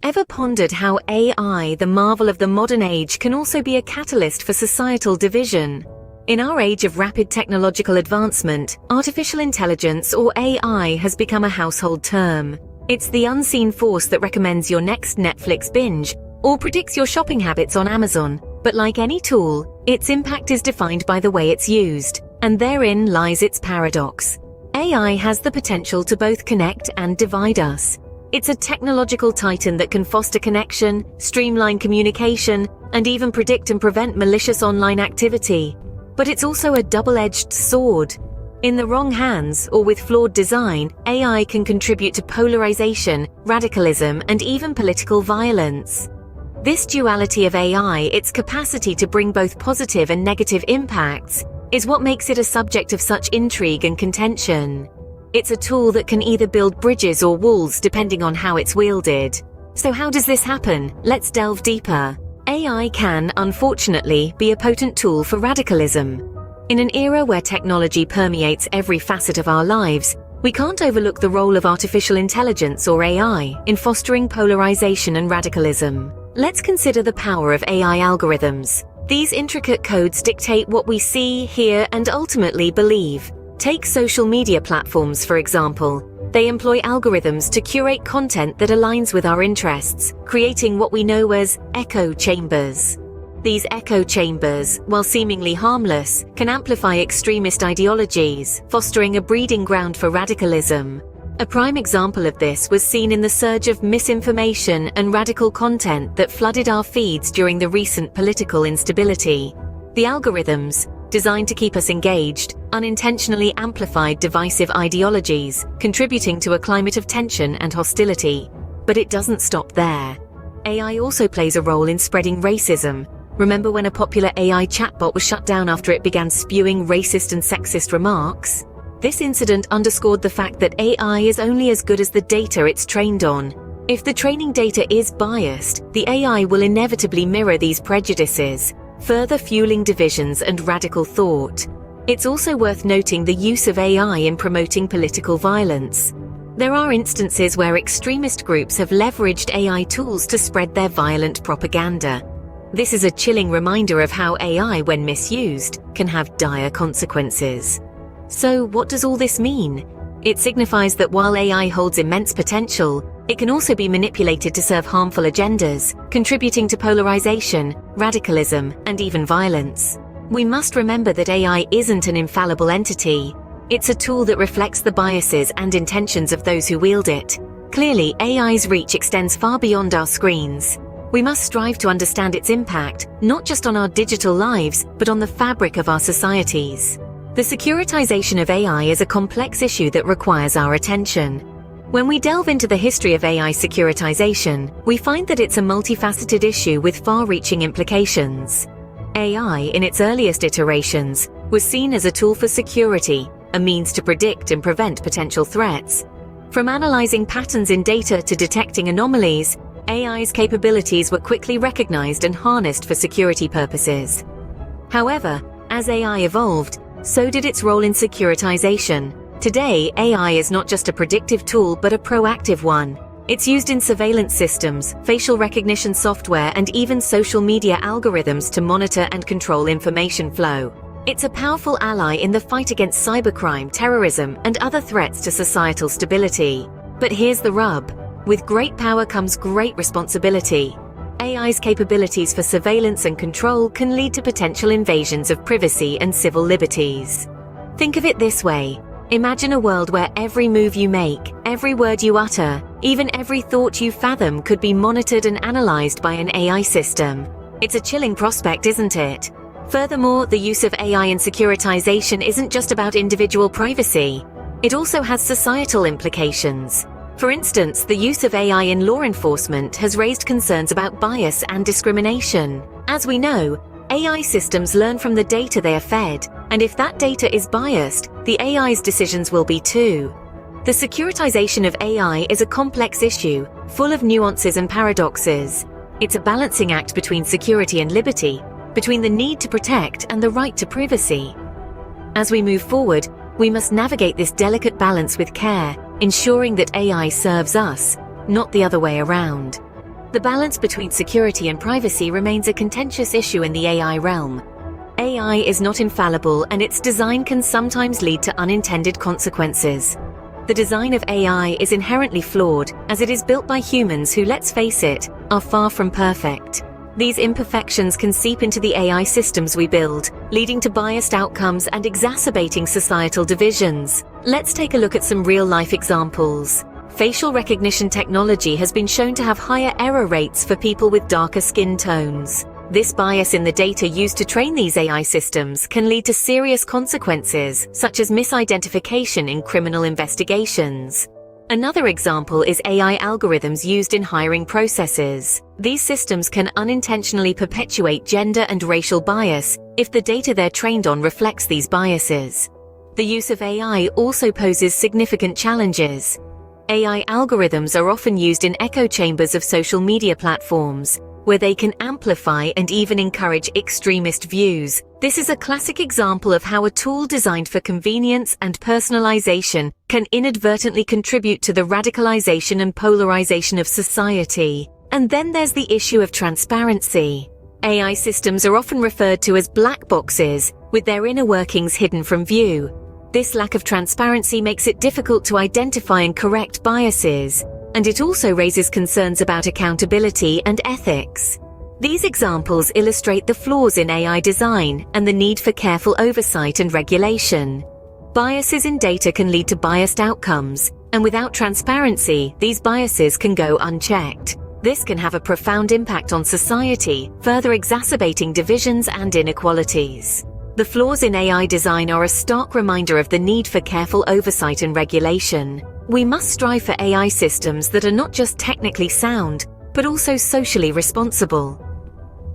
Ever pondered how AI, the marvel of the modern age, can also be a catalyst for societal division? In our age of rapid technological advancement, artificial intelligence, or AI, has become a household term. It's the unseen force that recommends your next Netflix binge or predicts your shopping habits on Amazon. But like any tool, its impact is defined by the way it's used, and therein lies its paradox. AI has the potential to both connect and divide us. It's a technological titan that can foster connection, streamline communication, and even predict and prevent malicious online activity. But it's also a double-edged sword. In the wrong hands, or with flawed design, AI can contribute to polarization, radicalism, and even political violence. This duality of AI, its capacity to bring both positive and negative impacts, is what makes it a subject of such intrigue and contention. It's a tool that can either build bridges or walls depending on how it's wielded. So how does this happen? Let's delve deeper. AI can, unfortunately, be a potent tool for radicalism. In an era where technology permeates every facet of our lives, we can't overlook the role of artificial intelligence, or AI, in fostering polarization and radicalism. Let's consider the power of AI algorithms. These intricate codes dictate what we see, hear, and ultimately believe. Take social media platforms, for example. They employ algorithms to curate content that aligns with our interests, creating what we know as echo chambers. These echo chambers, while seemingly harmless, can amplify extremist ideologies, fostering a breeding ground for radicalism. A prime example of this was seen in the surge of misinformation and radical content that flooded our feeds during the recent political instability. The algorithms, designed to keep us engaged, unintentionally amplified divisive ideologies, contributing to a climate of tension and hostility. But it doesn't stop there. AI also plays a role in spreading racism. Remember when a popular AI chatbot was shut down after it began spewing racist and sexist remarks? This incident underscored the fact that AI is only as good as the data it's trained on. If the training data is biased, the AI will inevitably mirror these prejudices, further fueling divisions and radical thought. It's also worth noting the use of AI in promoting political violence. There are instances where extremist groups have leveraged AI tools to spread their violent propaganda. This is a chilling reminder of how AI, when misused, can have dire consequences. So, what does all this mean? It signifies that while AI holds immense potential, it can also be manipulated to serve harmful agendas, contributing to polarization, radicalism, and even violence. We must remember that AI isn't an infallible entity. It's a tool that reflects the biases and intentions of those who wield it. Clearly, AI's reach extends far beyond our screens. We must strive to understand its impact, not just on our digital lives, but on the fabric of our societies. The securitization of AI is a complex issue that requires our attention. When we delve into the history of AI securitization, we find that it's a multifaceted issue with far-reaching implications. AI, in its earliest iterations, was seen as a tool for security, a means to predict and prevent potential threats. From analyzing patterns in data to detecting anomalies, AI's capabilities were quickly recognized and harnessed for security purposes. However, as AI evolved, so did its role in securitization. Today, AI is not just a predictive tool but a proactive one. It's used in surveillance systems, facial recognition software, and even social media algorithms to monitor and control information flow. It's a powerful ally in the fight against cybercrime, terrorism, and other threats to societal stability. But here's the rub. With great power comes great responsibility. AI's capabilities for surveillance and control can lead to potential invasions of privacy and civil liberties. Think of it this way. Imagine a world where every move you make, every word you utter, even every thought you fathom could be monitored and analyzed by an AI system. It's a chilling prospect, isn't it? Furthermore, the use of AI in securitization isn't just about individual privacy. It also has societal implications. For instance, the use of AI in law enforcement has raised concerns about bias and discrimination. As we know, AI systems learn from the data they are fed, and if that data is biased, the AI's decisions will be too. The securitization of AI is a complex issue, full of nuances and paradoxes. It's a balancing act between security and liberty, between the need to protect and the right to privacy. As we move forward, we must navigate this delicate balance with care, ensuring that AI serves us, not the other way around. The balance between security and privacy remains a contentious issue in the AI realm. AI is not infallible, and its design can sometimes lead to unintended consequences. The design of AI is inherently flawed, as it is built by humans who, let's face it, are far from perfect. These imperfections can seep into the AI systems we build, leading to biased outcomes and exacerbating societal divisions. Let's take a look at some real-life examples. Facial recognition technology has been shown to have higher error rates for people with darker skin tones. This bias in the data used to train these AI systems can lead to serious consequences, such as misidentification in criminal investigations. Another example is AI algorithms used in hiring processes. These systems can unintentionally perpetuate gender and racial bias if the data they're trained on reflects these biases. The use of AI also poses significant challenges. AI algorithms are often used in echo chambers of social media platforms, where they can amplify and even encourage extremist views. This is a classic example of how a tool designed for convenience and personalization can inadvertently contribute to the radicalization and polarization of society. And then there's the issue of transparency. AI systems are often referred to as black boxes, with their inner workings hidden from view. This lack of transparency makes it difficult to identify and correct biases, and it also raises concerns about accountability and ethics. These examples illustrate the flaws in AI design and the need for careful oversight and regulation. Biases in data can lead to biased outcomes, and without transparency, these biases can go unchecked. This can have a profound impact on society, further exacerbating divisions and inequalities. The flaws in AI design are a stark reminder of the need for careful oversight and regulation. We must strive for AI systems that are not just technically sound, but also socially responsible.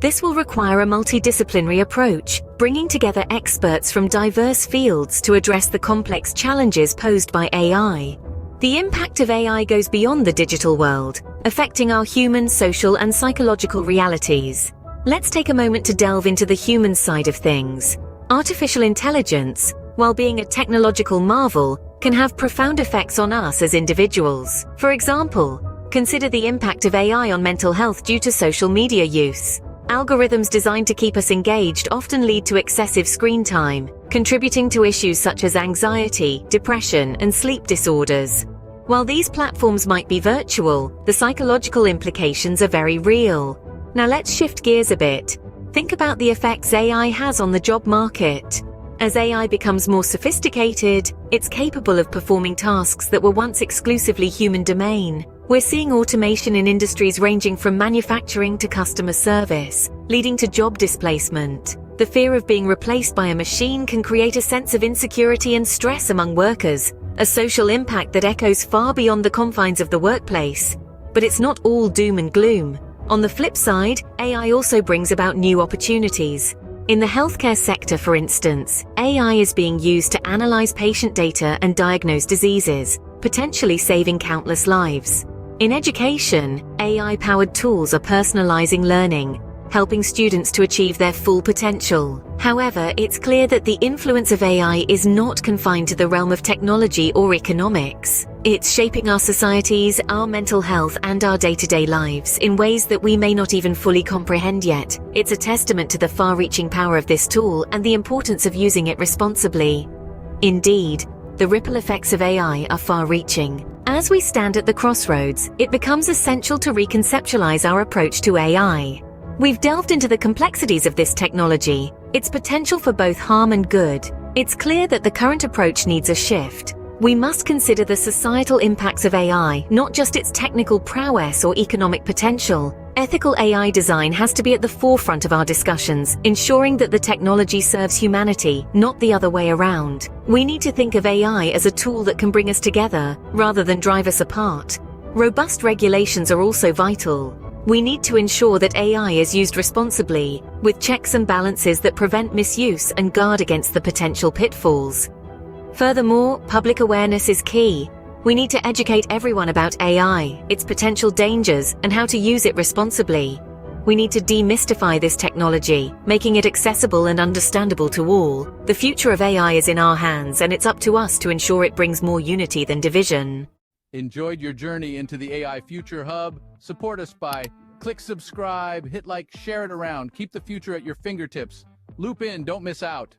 This will require a multidisciplinary approach, bringing together experts from diverse fields to address the complex challenges posed by AI. The impact of AI goes beyond the digital world, affecting our human, social, and psychological realities. Let's take a moment to delve into the human side of things. Artificial intelligence, while being a technological marvel, can have profound effects on us as individuals. For example, consider the impact of AI on mental health due to social media use. Algorithms designed to keep us engaged often lead to excessive screen time, contributing to issues such as anxiety, depression, and sleep disorders. While these platforms might be virtual, the psychological implications are very real. Now let's shift gears a bit. Think about the effects AI has on the job market. As AI becomes more sophisticated, it's capable of performing tasks that were once exclusively human domain. We're seeing automation in industries ranging from manufacturing to customer service, leading to job displacement. The fear of being replaced by a machine can create a sense of insecurity and stress among workers, a social impact that echoes far beyond the confines of the workplace. But it's not all doom and gloom. On the flip side, AI also brings about new opportunities. In the healthcare sector, for instance, AI is being used to analyze patient data and diagnose diseases, potentially saving countless lives. In education, AI-powered tools are personalizing learning, helping students to achieve their full potential. However, it's clear that the influence of AI is not confined to the realm of technology or economics. It's shaping our societies, our mental health, and our day-to-day lives in ways that we may not even fully comprehend yet. It's a testament to the far-reaching power of this tool and the importance of using it responsibly. Indeed, the ripple effects of AI are far-reaching. As we stand at the crossroads, it becomes essential to reconceptualize our approach to AI. We've delved into the complexities of this technology, its potential for both harm and good. It's clear that the current approach needs a shift. We must consider the societal impacts of AI, not just its technical prowess or economic potential. Ethical AI design has to be at the forefront of our discussions, ensuring that the technology serves humanity, not the other way around. We need to think of AI as a tool that can bring us together, rather than drive us apart. Robust regulations are also vital. We need to ensure that AI is used responsibly, with checks and balances that prevent misuse and guard against the potential pitfalls. Furthermore, public awareness is key. We need to educate everyone about AI, its potential dangers, and how to use it responsibly. We need to demystify this technology, making it accessible and understandable to all. The future of AI is in our hands, and it's up to us to ensure it brings more unity than division. Enjoyed your journey into the AI Future Hub? Support us by Click subscribe, hit like, share it around. Keep the future at your fingertips. Loop in, don't miss out.